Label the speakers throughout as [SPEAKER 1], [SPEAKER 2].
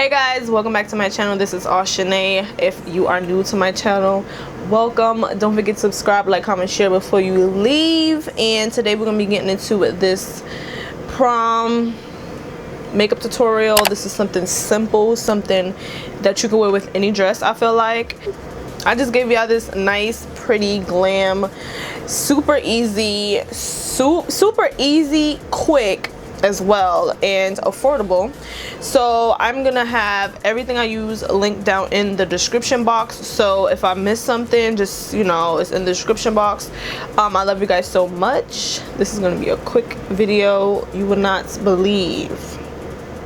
[SPEAKER 1] Hey guys, welcome back to my channel. This is Ashanah. If you are new to my channel, welcome. Don't forget to subscribe, like, comment, share before you leave. And today we're gonna be getting into this prom makeup tutorial. This is something simple, something that you can wear with any dress. I feel like I just gave y'all this nice, pretty, glam, super easy, quick as well, and affordable. So I'm gonna have everything I use linked down in the description box. So if I miss something, just, you know, it's in the description box. I love you guys so much. This is gonna be a quick video. You would not believe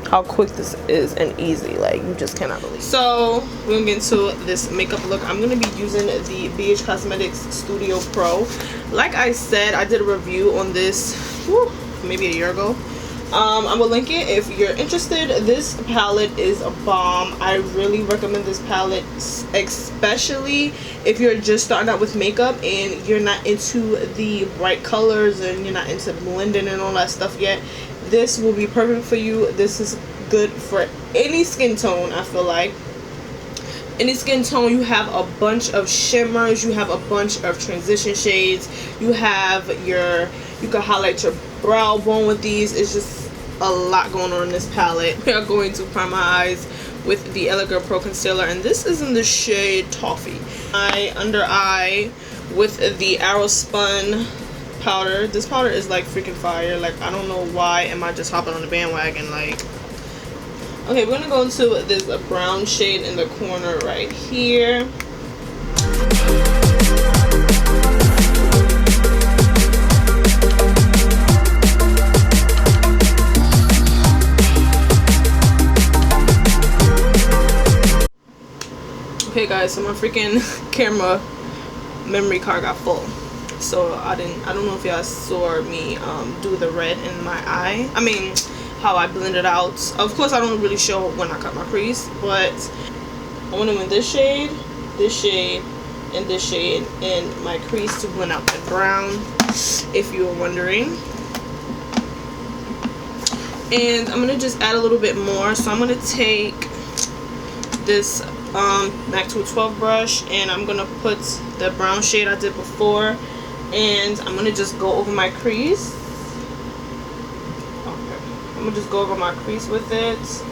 [SPEAKER 1] how quick this is and easy. Like, you just cannot believe. So we're gonna get into this makeup look. I'm gonna be using the BH Cosmetics Studio Pro. Like I said, I did a review on this maybe a year ago. I will link it if you're interested. This palette is a bomb. I really recommend this palette, especially if you're just starting out with makeup and you're not into the bright colors and you're not into blending and all that stuff yet. This will be perfect for you. This is good for any skin tone. I feel like any skin tone. You have a bunch of shimmers, you have a bunch of transition shades, you can highlight your brow bone with these. It's just a lot going on in this palette. We are going to prime my eyes with the LA Girl Pro Concealer, and this is in the shade Toffee. My under eye with the ARISPUN powder. This powder is like freaking fire. Like, I don't know why am I just hopping on the bandwagon. Like, okay, we're gonna go into this brown shade in the corner right here. Okay guys, so my freaking camera memory card got full, so I don't know if y'all saw me do the red in my eye. I mean, how I blended out. Of course I don't really show when I cut my crease, but I went in with this shade, and this shade in my crease to blend out the brown, if you were wondering. And I'm gonna just add a little bit more. So I'm gonna take this MAC 212 brush, and I'm gonna put the brown shade I did before, and I'm gonna just go over my crease. I'm gonna just go over my crease with it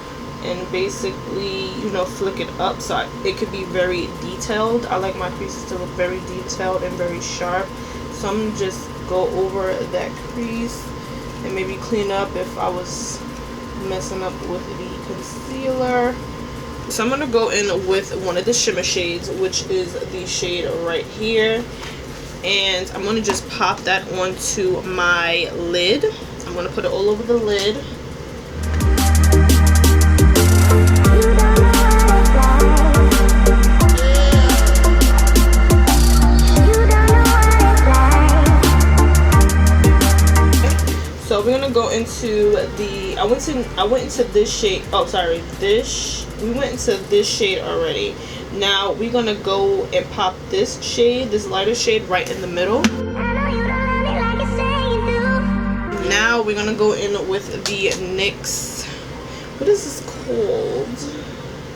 [SPEAKER 1] and basically, you know, flick it up so it could be very detailed. I like my creases to look very detailed and very sharp, so I'm gonna just go over that crease and maybe clean up if I was messing up with the concealer. So I'm gonna go in with one of the shimmer shades, which is the shade right here, and I'm gonna just pop that onto my lid. I'm gonna put it all over the lid. So we're gonna go into the, I went into this shade. Oh, sorry, we went into this shade already. Now we're gonna go and pop this shade, this lighter shade, right in the middle. Now we're gonna go in with the NYX, what is this called?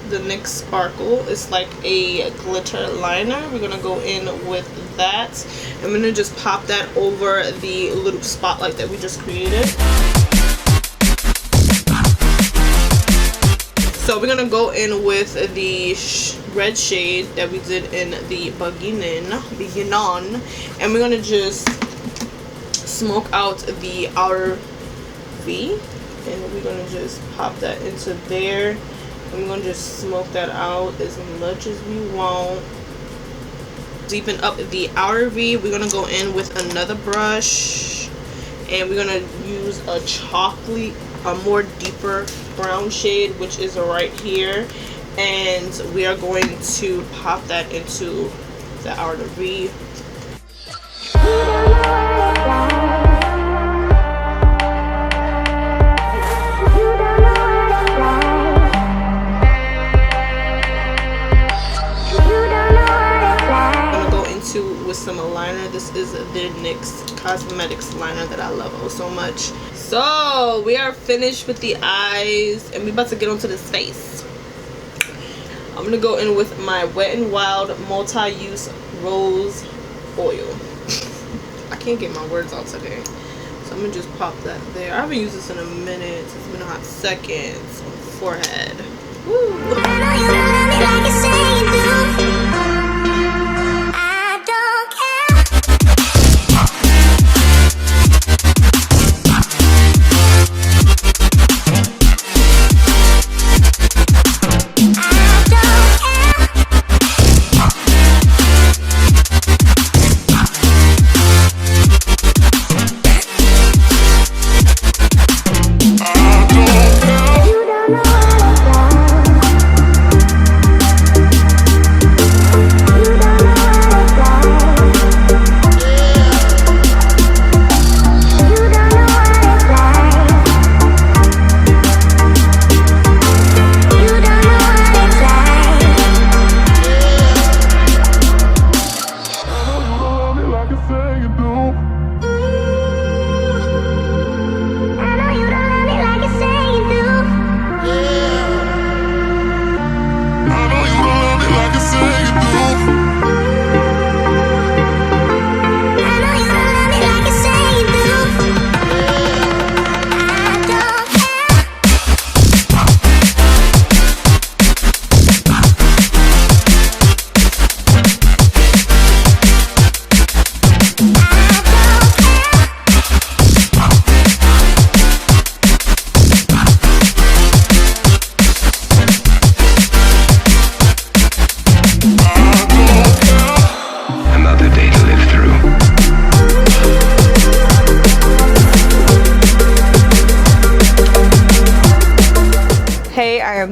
[SPEAKER 1] The NYX Sparkle. It's like a glitter liner. We're gonna go in with that. I'm gonna just pop that over the little spotlight that we just created. So we're gonna go in with the red shade that we did in the beginning, and we're gonna just smoke out the outer V, and we're gonna just pop that into there. I'm gonna just smoke that out as much as we want. Deepen up the outer V. We're gonna go in with another brush, and we're gonna use a more deeper brown shade, which is right here, and we are going to pop that into the outer V. With some liner. This is the NYX Cosmetics liner that I love oh so much. So we are finished with the eyes, and we about to get onto this face. I'm gonna go in with my Wet n Wild multi-use rose oil. I can't get my words out today, so I'm gonna just pop that there. I haven't used this in a minute. It's been a hot second. On the forehead. Woo.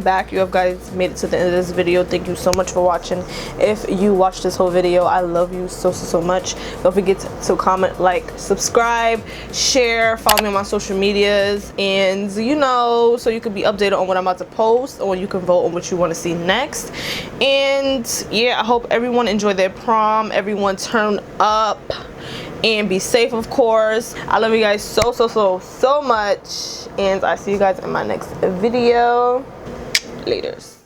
[SPEAKER 1] Back, you guys made it to the end of this video. Thank you so much for watching. If you watched this whole video, I love you so much. Don't forget to comment, like, subscribe, share, follow me on my social medias, and you know, so you can be updated on what I'm about to post, or you can vote on what you want to see next. And yeah, I hope everyone enjoyed their prom, everyone turn up and be safe, of course. I love you guys so much, and I see you guys in my next video. Laters.